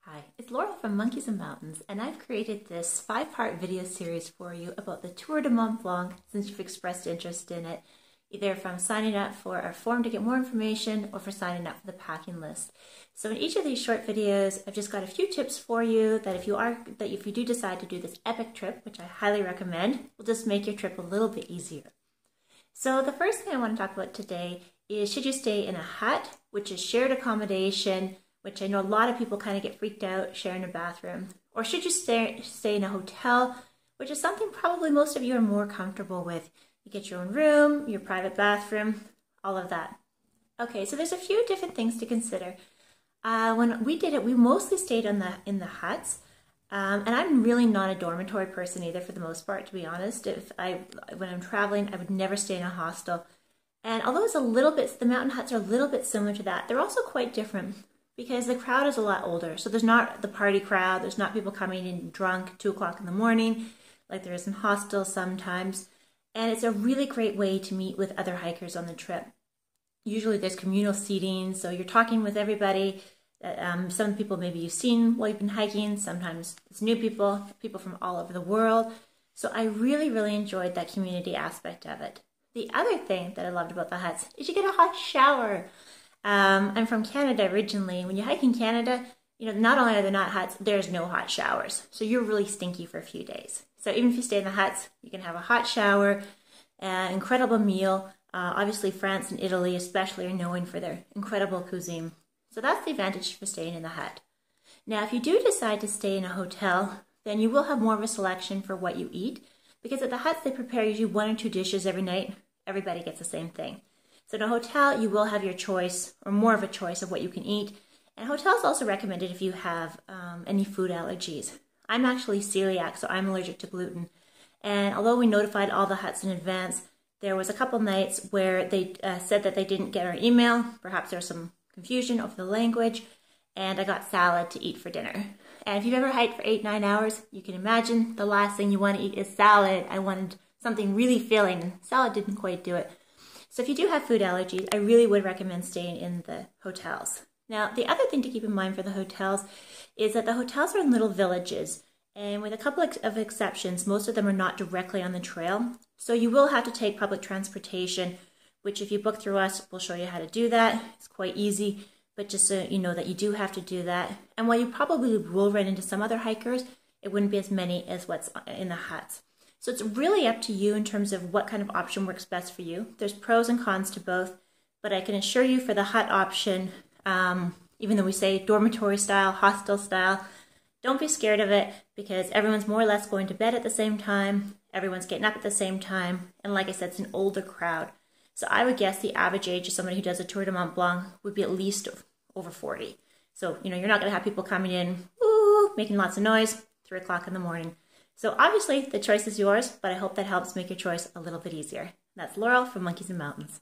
Hi, it's Laurel from Monkeys and Mountains, and I've created this 5-part video series for you about the Tour de Mont Blanc since you've expressed interest in it, either from signing up for our form to get more information or for signing up for the packing list. So in each of these short videos, I've just got a few tips for you that if you do decide to do this epic trip, which I highly recommend, will just make your trip a little bit easier. So the first thing I want to talk about today is should you stay in a hut, which is shared accommodation, which I know a lot of people kind of get freaked out sharing a bathroom, or should you stay in a hotel, which is something probably most of you are more comfortable with. You get your own room, your private bathroom, all of that. Okay, so there's a few different things to consider. When we did it, we mostly stayed in the huts, and I'm really not a dormitory person either for the most part, to be honest. When I'm traveling, I would never stay in a hostel. And although it's a little bit, the mountain huts are a little bit similar to that, they're also quite different, because the crowd is a lot older. So there's not the party crowd, there's not people coming in drunk 2 o'clock in the morning, like there is in hostels sometimes. And it's a really great way to meet with other hikers on the trip. Usually there's communal seating, so you're talking with everybody. Some people maybe you've seen while you've been hiking, sometimes it's new people from all over the world. So I really, really enjoyed that community aspect of it. The other thing that I loved about the huts is you get a hot shower. I'm from Canada originally. When you hike in Canada, not only are there not huts, there's no hot showers. So you're really stinky for a few days. So even if you stay in the huts, you can have a hot shower, an incredible meal. Obviously France and Italy especially are known for their incredible cuisine. So that's the advantage for staying in the hut. Now, if you do decide to stay in a hotel, then you will have more of a selection for what you eat, because at the huts they prepare usually 1 or 2 dishes every night. Everybody gets the same thing. So in a hotel, you will have your choice, or more of a choice of what you can eat. And hotels also recommended if you have any food allergies. I'm actually celiac, so I'm allergic to gluten. And although we notified all the huts in advance, there was a couple nights where they said that they didn't get our email. Perhaps there was some confusion over the language, and I got salad to eat for dinner. And if you've ever hiked for 8-9 hours, you can imagine the last thing you want to eat is salad. I wanted something really filling, and salad didn't quite do it. So if you do have food allergies, I really would recommend staying in the hotels. Now, the other thing to keep in mind for the hotels is that the hotels are in little villages, and with a couple of exceptions, most of them are not directly on the trail. So you will have to take public transportation, which if you book through us, we'll show you how to do that. It's quite easy, but just so you know that you do have to do that. And while you probably will run into some other hikers, it wouldn't be as many as what's in the huts. So it's really up to you in terms of what kind of option works best for you. There's pros and cons to both, but I can assure you for the hut option, even though we say dormitory style, hostel style, don't be scared of it, because everyone's more or less going to bed at the same time, everyone's getting up at the same time, and like I said, it's an older crowd. So I would guess the average age of somebody who does a Tour de Mont Blanc would be at least over 40. So, you're not going to have people coming in, ooh, making lots of noise, 3 o'clock in the morning. So obviously the choice is yours, but I hope that helps make your choice a little bit easier. That's Laurel from Monkeys and Mountains.